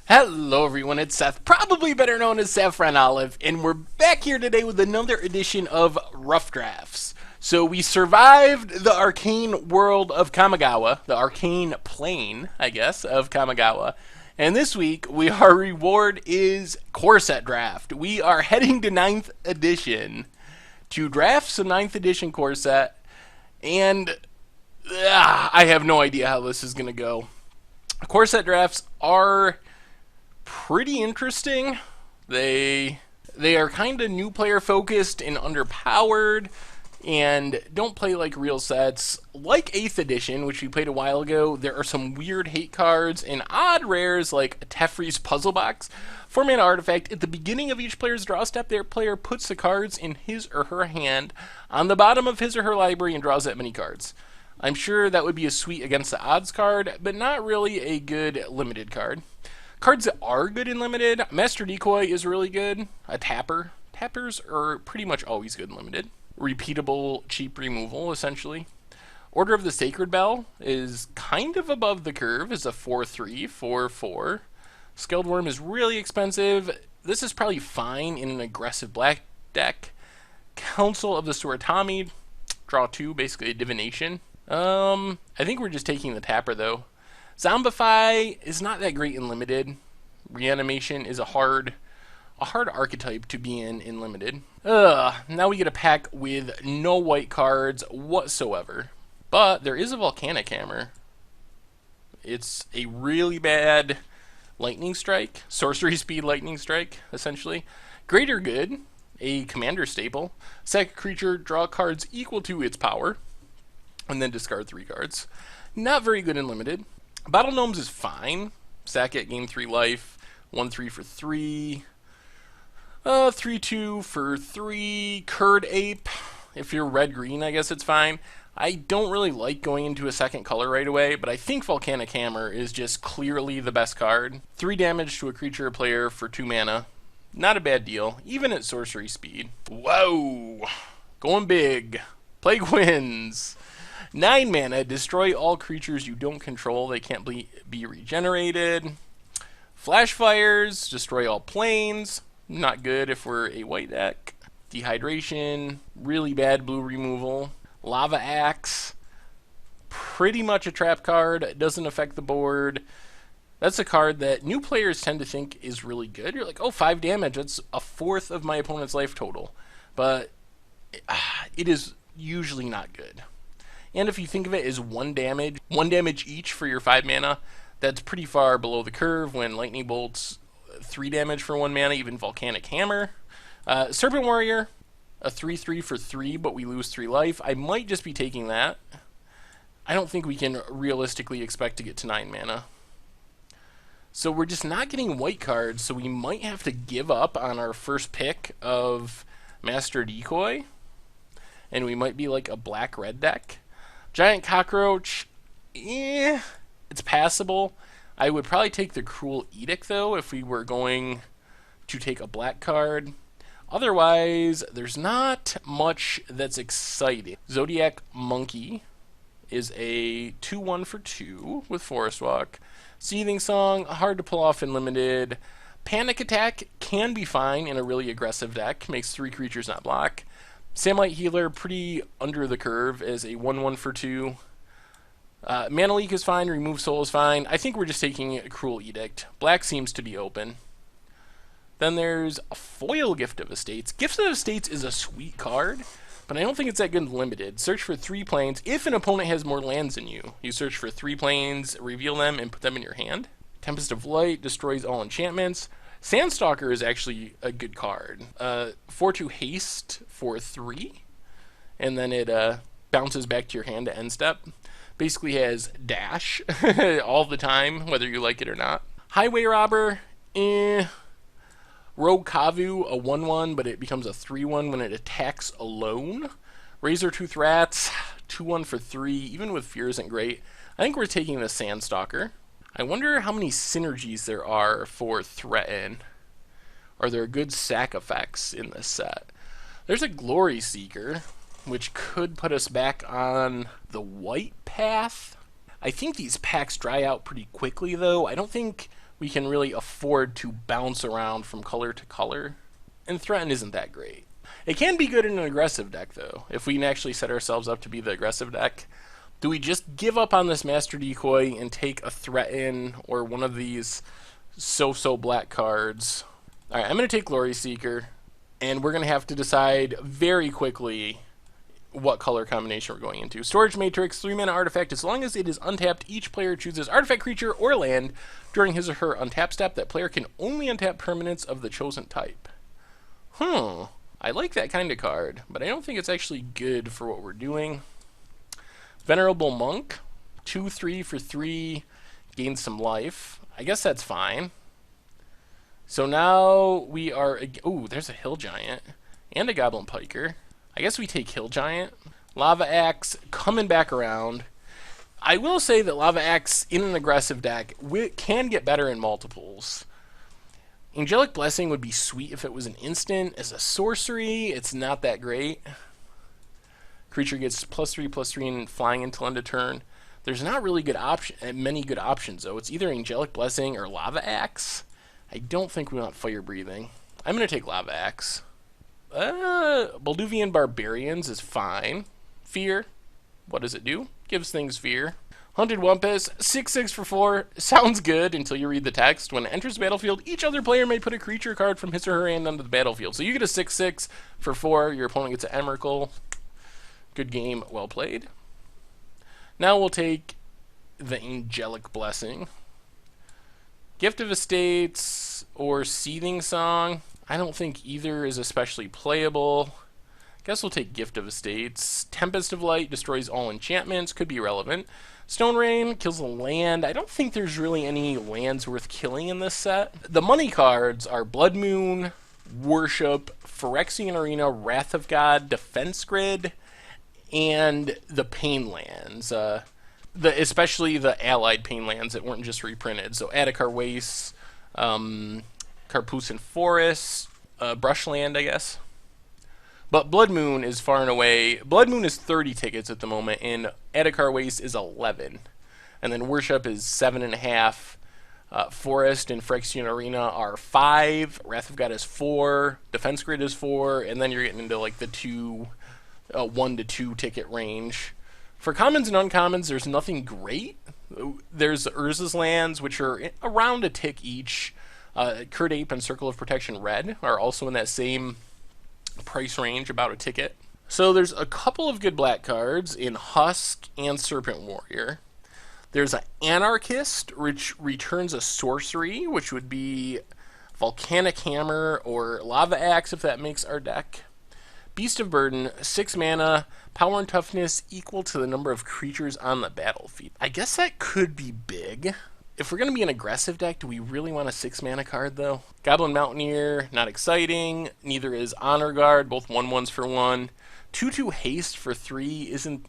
Hello everyone, it's Seth, probably better known as Saffron Olive, and we're back here today with another edition of Rough Drafts. So we survived the arcane world of Kamigawa, the arcane plane, I guess, of Kamigawa. And this week, our reward is core set draft. We are heading to ninth edition to draft some ninth edition core set, and I have no idea how this is going to go. Core set drafts are pretty interesting. They are kind of new player focused and underpowered and don't play like real sets. Like 8th edition, which we played a while ago, there are some weird hate cards and odd rares like Teferi's Puzzle Box. 4-mana artifact. At the beginning of each player's draw step, their player puts the cards in his or her hand on the bottom of his or her library and draws that many cards. I'm sure that would be a sweet against the odds card, but not really a good limited card. Cards that are good in limited, Master Decoy is really good. A tapper. Tappers are pretty much always good in limited. Repeatable, cheap removal, essentially. Order of the Sacred Bell is kind of above the curve, is a 4/3, 4/4. Skilled Worm is really expensive. This is probably fine in an aggressive black deck. Council of the Suratami, draw 2, basically a divination. I think we're just taking the tapper though. Zombify is not that great in limited. Reanimation is a hard archetype to be in limited. Now we get a pack with no white cards whatsoever. But there is a Volcanic Hammer. It's a really bad lightning strike, sorcery speed lightning strike, essentially. Greater Good, a commander staple. Sack a creature, draw cards equal to its power, and then discard 3 cards. Not very good in limited. Battle Gnomes is fine. Sack it, gain 3 life. 1/3 for 3. 3/2 for 3. Curd Ape. If you're red-green, I guess it's fine. I don't really like going into a second color right away, but I think Volcanic Hammer is just clearly the best card. 3 damage to a creature or player for 2 mana. Not a bad deal, even at sorcery speed. Whoa! Going big. Plague Winds. 9 mana, destroy all creatures you don't control. They can't be regenerated. Flash Fires, destroy all planes. Not good if we're a white deck. Dehydration, really bad blue removal. Lava Axe, pretty much a trap card. Doesn't affect the board. That's a card that new players tend to think is really good. You're like, oh, 5 damage. That's a 1/4 of my opponent's life total. But it is usually not good. And if you think of it as 1 damage each for your 5 mana, that's pretty far below the curve when Lightning Bolt's 3 damage for 1 mana, even Volcanic Hammer. Serpent Warrior, a 3/3 for 3, but we lose 3 life. I might just be taking that. I don't think we can realistically expect to get to 9 mana. So we're just not getting white cards, so we might have to give up on our first pick of Master Decoy. And we might be like a black-red deck. Giant Cockroach, it's passable. I would probably take the Cruel Edict, though, if we were going to take a black card. Otherwise, there's not much that's exciting. Zodiac Monkey is a 2/1 for 2 with Forest Walk. Seething Song, hard to pull off in limited. Panic Attack can be fine in a really aggressive deck. Makes 3 creatures not block. Samite Healer, pretty under the curve as a 1/1 for 2. Mana Leak is fine, Remove Soul is fine. I think we're just taking a Cruel Edict. Black seems to be open. Then there's a Foil Gift of Estates. Gift of Estates is a sweet card, but I don't think it's that good in limited. Search for 3 planes. If an opponent has more lands than you, you search for 3 planes, reveal them, and put them in your hand. Tempest of Light destroys all enchantments. Sandstalker is actually a good card. 4/2 haste for 3, and then it bounces back to your hand to end step. Basically has dash all the time, whether you like it or not. Highway Robber, Rogue Kavu, a 1/1, but it becomes a 3/1 when it attacks alone. Razortooth Rats, 2/1 for 3, even with fear isn't great. I think we're taking the Sandstalker. I wonder how many synergies there are for Threaten. Are there good sack effects in this set? There's a Glory Seeker, which could put us back on the white path. I think these packs dry out pretty quickly, though. I don't think we can really afford to bounce around from color to color. And Threaten isn't that great. It can be good in an aggressive deck, though, if we can actually set ourselves up to be the aggressive deck. Do we just give up on this Master Decoy and take a Threaten or one of these so-so black cards? Alright, I'm going to take Glory Seeker, and we're going to have to decide very quickly what color combination we're going into. Storage Matrix, 3-mana artifact. As long as it is untapped, each player chooses artifact, creature, or land during his or her untap step. That player can only untap permanents of the chosen type. I like that kind of card, but I don't think it's actually good for what we're doing. Venerable Monk, 2/3 for 3, gains some life. I guess that's fine. So now we are... Ooh, there's a Hill Giant and a Goblin Piker. I guess we take Hill Giant. Lava Axe coming back around. I will say that Lava Axe in an aggressive deck can get better in multiples. Angelic Blessing would be sweet if it was an instant. As a sorcery, it's not that great. Creature gets +3/+3 and flying until end of turn. There's not really many good options, though. It's either Angelic Blessing or Lava Axe. I don't think we want Fire Breathing. I'm going to take Lava Axe. Balduvian Barbarians is fine. Fear. What does it do? Gives things fear. Hunted Wumpus, 6/6 for 4. Sounds good until you read the text. When it enters the battlefield, each other player may put a creature card from his or her hand onto the battlefield. So you get a 6/6 for 4. Your opponent gets an Emrakul. Good game, well played. Now we'll take the Angelic Blessing. Gift of Estates or Seething Song. I don't think either is especially playable. Guess we'll take Gift of Estates. Tempest of Light destroys all enchantments. Could be relevant. Stone Rain kills a land. I don't think there's really any lands worth killing in this set. The money cards are Blood Moon, Worship, Phyrexian Arena, Wrath of God, Defense Grid, and the Pain lands. Especially the allied Pain lands that weren't just reprinted. So Adakar Waste, Carpusan Forest, Brushland, I guess. But Blood Moon is far and away... Blood Moon is 30 tickets at the moment, and Adakar Waste is 11. And then Worship is 7.5. Forest and Phyrexian Arena are 5. Wrath of God is 4. Defense Grid is 4. And then you're getting into like the 1 to 2 ticket range. For commons and uncommons, there's nothing great. There's the Urza's lands, which are around a tick each. Curd Ape and Circle of Protection Red are also in that same price range, about a ticket. So there's a couple of good black cards in Husk and Serpent Warrior. There's an Anarchist, which returns a sorcery, which would be Volcanic Hammer or Lava Axe if that makes our deck. Beast of Burden, 6 mana, power and toughness equal to the number of creatures on the battlefield. I guess that could be big. If we're going to be an aggressive deck, do we really want a 6 mana card, though? Goblin Mountaineer, not exciting. Neither is Honor Guard, both 1/1s for 1. 2/2 Haste for 3 isn't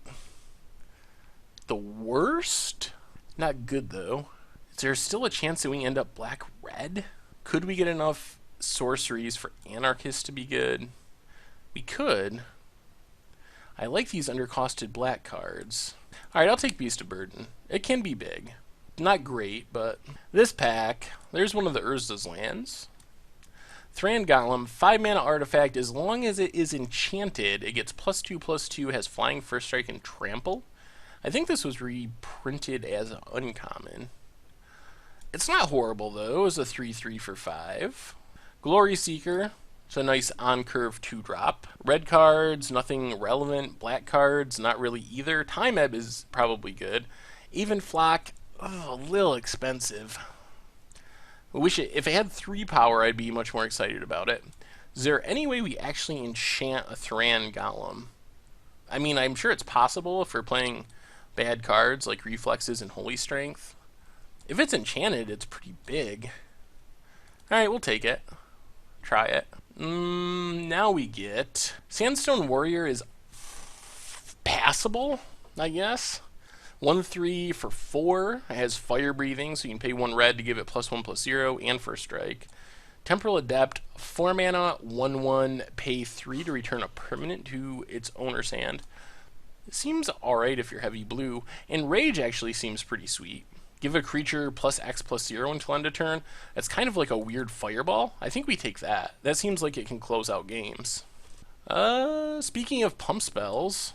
the worst. Not good, though. Is there still a chance that we end up black-red? Could we get enough sorceries for Anarchist to be good? We could. I like these undercosted black cards. Alright, I'll take Beast of Burden. It can be big. Not great, but this pack, there's one of the Urza's lands. Thran Golem, 5 mana artifact. As long as it is enchanted, it gets +2/+2, has flying, first strike, and trample. I think this was reprinted as an uncommon. It's not horrible, though. It's a 3/3 for 5. Glory Seeker. It's a nice on-curve 2-drop. Red cards, nothing relevant. Black cards, not really either. Time Ebb is probably good. Even Flock, a little expensive. I wish if it had 3 power, I'd be much more excited about it. Is there any way we actually enchant a Thran Golem? I mean, I'm sure it's possible if we're playing bad cards like Reflexes and Holy Strength. If it's enchanted, it's pretty big. Alright, we'll take it. Try it. Now we get... Sandstone Warrior is passable, I guess. 1/3 for 4. It has Fire Breathing, so you can pay 1 red to give it +1/+0 and first strike. Temporal Adept, 4 mana, 1/1, pay 3 to return a permanent to its owner's hand. It seems alright if you're heavy blue. And Rage actually seems pretty sweet. Give a creature plus X plus 0 until end of turn. That's kind of like a weird fireball. I think we take that. That seems like it can close out games. Speaking of pump spells,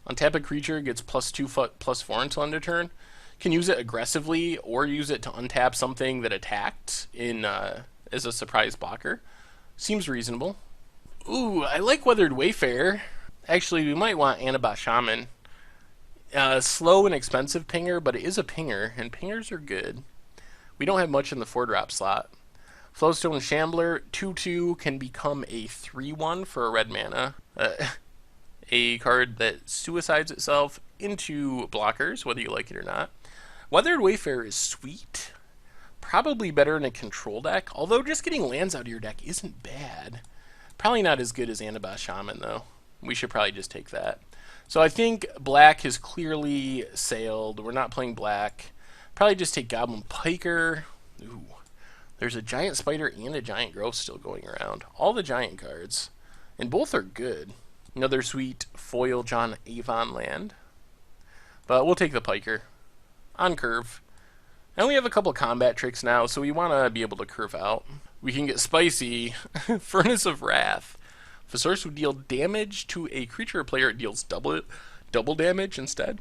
untap a creature, gets +2 +4 until end of turn. Can use it aggressively or use it to untap something that attacked in as a surprise blocker. Seems reasonable. Ooh, I like Weathered Wayfarer. Actually, we might want Anabas Shaman. Slow and expensive pinger, but it is a pinger, and pingers are good. We don't have much in the 4-drop slot. Flowstone Shambler, 2/2, can become a 3/1 for a red mana. A card that suicides itself into blockers, whether you like it or not. Weathered Wayfarer is sweet. Probably better in a control deck, although just getting lands out of your deck isn't bad. Probably not as good as Anabas Shaman, though. We should probably just take that. So I think black has clearly sailed. We're not playing black. Probably just take Goblin Piker. Ooh. There's a Giant Spider and a Giant Growth still going around. All the giant cards. And both are good. Another sweet foil John Avon land. But we'll take the Piker. On curve. And we have a couple combat tricks now, so we want to be able to curve out. We can get spicy. Furnace of Wrath. If a source would deal damage to a creature or player, it deals double damage instead.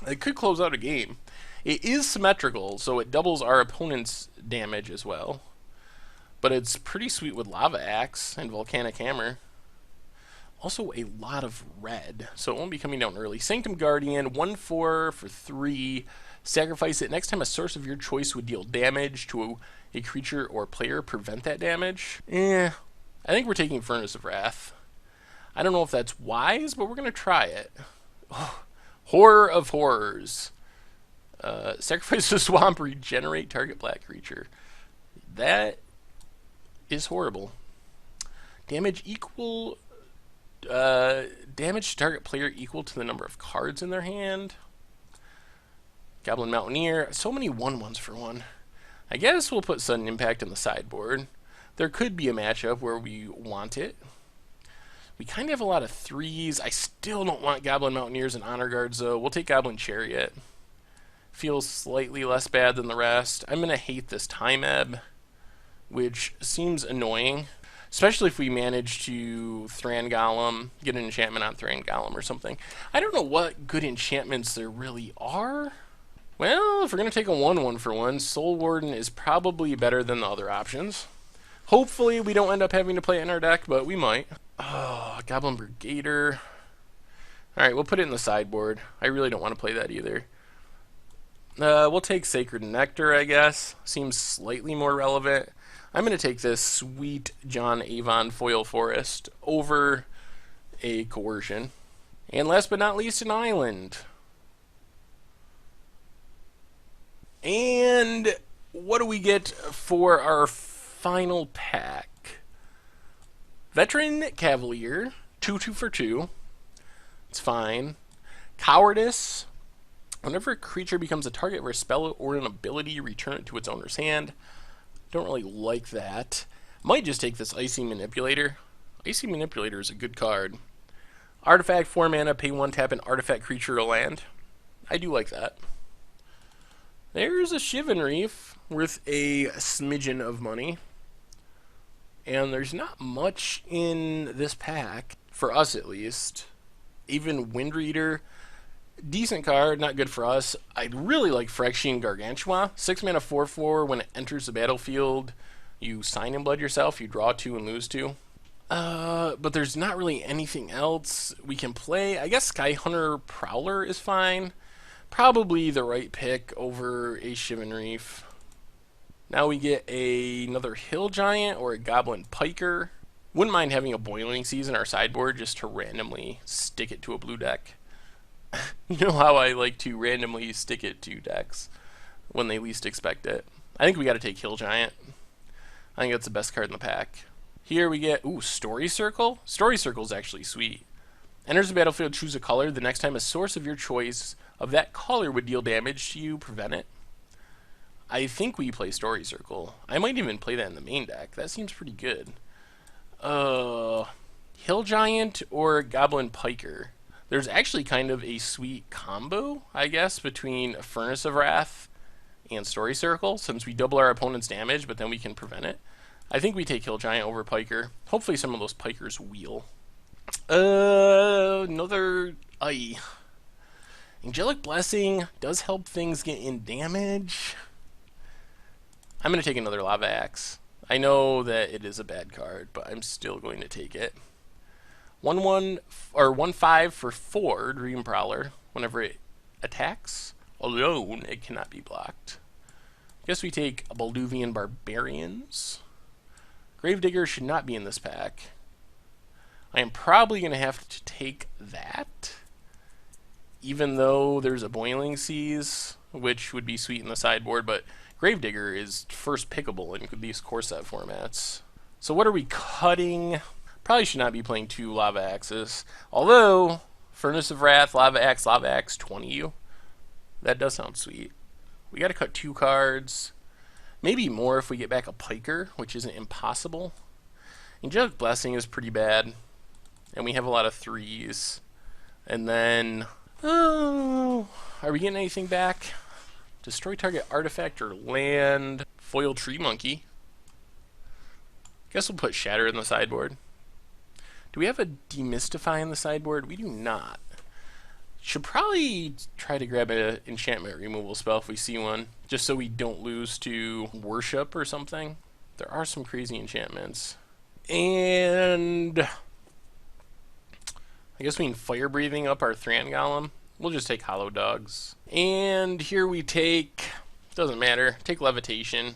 It could close out a game. It is symmetrical, so it doubles our opponent's damage as well. But it's pretty sweet with Lava Axe and Volcanic Hammer. Also a lot of red, so it won't be coming down early. Sanctum Guardian, 1/4 for 3. Sacrifice it. Next time a source of your choice would deal damage to a creature or player, prevent that damage. I think we're taking Furnace of Wrath. I don't know if that's wise, but we're going to try it. Oh, horror of horrors. Sacrifice the swamp, regenerate target black creature. That is horrible. Damage equal... damage to target player equal to the number of cards in their hand. Goblin Mountaineer. So many 1/1s for one. I guess we'll put Sudden Impact on the sideboard. There could be a matchup where we want it. We kind of have a lot of 3s. I still don't want Goblin Mountaineers and Honor Guards, though. We'll take Goblin Chariot. Feels slightly less bad than the rest. I'm going to hate this Time Ebb, which seems annoying. Especially if we manage to Thran Golem, get an enchantment on Thran Golem or something. I don't know what good enchantments there really are. Well, if we're going to take a 1/1 for one, Soul Warden is probably better than the other options. Hopefully we don't end up having to play it in our deck, but we might. Oh, Goblin Brigader. Alright, we'll put it in the sideboard. I really don't want to play that either. We'll take Sacred Nectar, I guess. Seems slightly more relevant. I'm going to take this sweet John Avon Foil Forest over a Coercion. And last but not least, an Island. And what do we get for our final pack? Veteran Cavalier, 2/2 for 2. It's fine. Cowardice. Whenever a creature becomes a target of a spell or an ability, return it to its owner's hand. Don't really like that. Might just take this Icy Manipulator. Icy Manipulator is a good card. Artifact, 4 mana, pay 1, tap an artifact creature or land. I do like that. There's a Shivan Reef worth a smidgen of money. And there's not much in this pack, for us at least. Even Wind Reader, decent card, not good for us. I'd really like Phyrexian Gargantua. 6 mana 4/4. When it enters the battlefield, you sign and blood yourself. You draw 2 and lose 2. But there's not really anything else we can play. I guess Skyhunter Prowler is fine. Probably the right pick over a Shivan Reef. Now we get another Hill Giant or a Goblin Piker. Wouldn't mind having a Boiling Seas in our sideboard just to randomly stick it to a blue deck. You know how I like to randomly stick it to decks when they least expect it. I think we got to take Hill Giant. I think that's the best card in the pack. Here we get, Story Circle. Story Circle is actually sweet. Enters the battlefield, choose a color. The next time a source of your choice of that color would deal damage to you, prevent it. I think we play Story Circle. I might even play that in the main deck. That seems pretty good. Hill Giant or Goblin Piker. There's actually kind of a sweet combo, I guess, between Furnace of Wrath and Story Circle, since we double our opponent's damage, but then we can prevent it. I think we take Hill Giant over Piker. Hopefully some of those Pikers wheel. Another Angelic Blessing does help things get in damage. I'm going to take another Lava Axe. I know that it is a bad card, but I'm still going to take it. 1/1 or 1/5 for 4 Dream Prowler. Whenever it attacks alone, it cannot be blocked. Guess we take Balduvian Barbarians. Gravedigger should not be in this pack. I am probably going to have to take that, even though there's a Boiling Seas, which would be sweet in the sideboard, but Gravedigger is first pickable in these core set formats. So what are we cutting? Probably should not be playing 2 Lava Axes. Although, Furnace of Wrath, Lava Axe, 20U. That does sound sweet. We gotta cut 2 cards. Maybe more if we get back a Piker, which isn't impossible. Angelic Blessing is pretty bad. And we have a lot of 3s. And then, oh, are we getting anything back? Destroy target artifact or land. Foil Tree Monkey. Guess we'll put Shatter in the sideboard. Do we have a Demystify in the sideboard? We do not. Should probably try to grab an enchantment removal spell if we see one, just so we don't lose to Worship or something. There are some crazy enchantments. And I guess we can Fire Breathing up our Thran Golem. We'll just take Hollow Dogs. And here we take, doesn't matter, take Levitation.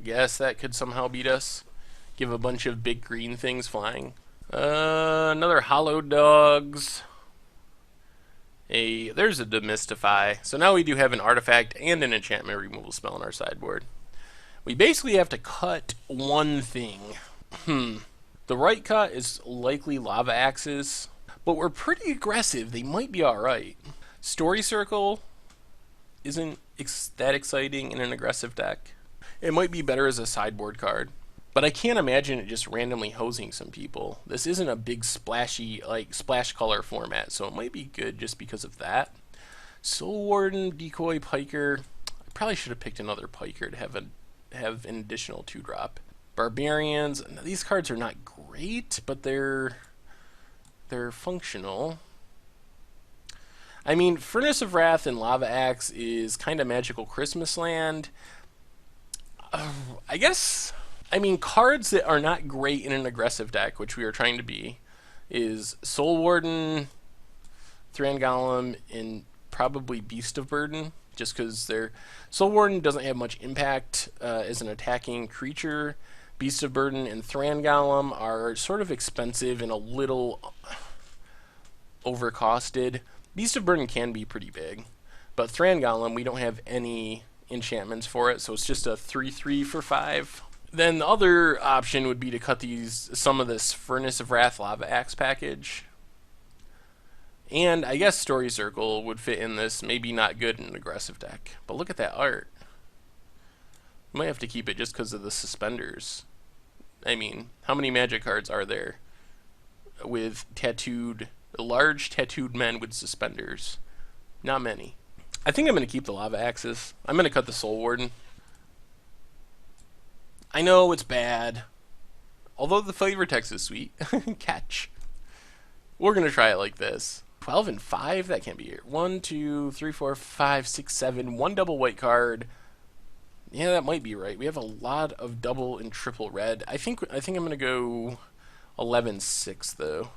I guess that could somehow beat us. Give a bunch of big green things flying. Another Hollow Dogs. There's a Demystify. So now we do have an artifact and an enchantment removal spell on our sideboard. We basically have to cut one thing. The right cut is likely Lava Axes, but we're pretty aggressive. They might be alright. Story Circle isn't that exciting in an aggressive deck. It might be better as a sideboard card, but I can't imagine it just randomly hosing some people. This isn't a big splashy, like, splash color format, so it might be good just because of that. Soul Warden, Decoy, Piker. I probably should have picked another Piker to have an additional 2-drop. Barbarians. Now, these cards are not great, but they're functional. I mean, Furnace of Wrath and Lava Axe is kind of Magical Christmas Land. I guess, I mean, cards that are not great in an aggressive deck, which we are trying to be, is Soul Warden, Thran Golem, and probably Beast of Burden, just because Soul Warden doesn't have much impact as an attacking creature. Beast of Burden and Thran Golem are sort of expensive and a little overcosted. Beast of Burden can be pretty big, but Thran Golem, we don't have any enchantments for it, so it's just a 3/3 for 5. Then the other option would be to cut some of this Furnace of Wrath Lava Axe package. And I guess Story Circle would fit in this, maybe not good in an aggressive deck. But look at that art. We might have to keep it just because of the suspenders. I mean, how many Magic cards are there with large tattooed men with suspenders? Not many. I think I'm going to keep the Lava Axes. I'm going to cut the Soul Warden. I know it's bad, although the flavor text is sweet. Catch. We're going to try it like this. 12 and 5? That can't be it. 1, 2, 3, 4, 5, 6, 7. 1 double white card. Yeah, that might be right. We have a lot of double and triple red. I think I'm going to go 11-6, though.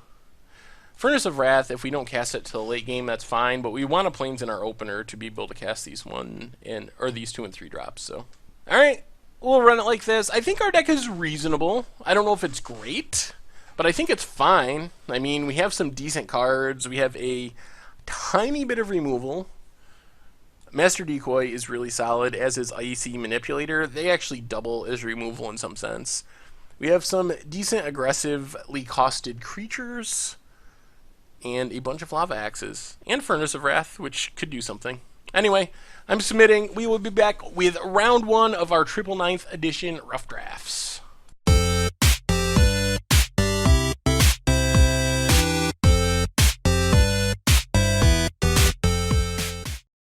Furnace of Wrath, if we don't cast it till the late game, that's fine, but we want a Plains in our opener to be able to cast these 2 and 3 drops. So, alright, we'll run it like this. I think our deck is reasonable. I don't know if it's great, but I think it's fine. I mean, we have some decent cards. We have a tiny bit of removal. Master Decoy is really solid, as is Icy Manipulator. They actually double as removal in some sense. We have some decent aggressively costed creatures, and a bunch of Lava Axes, and Furnace of Wrath, which could do something. Anyway, I'm submitting. We will be back with round 1 of our 9th edition Rough Drafts.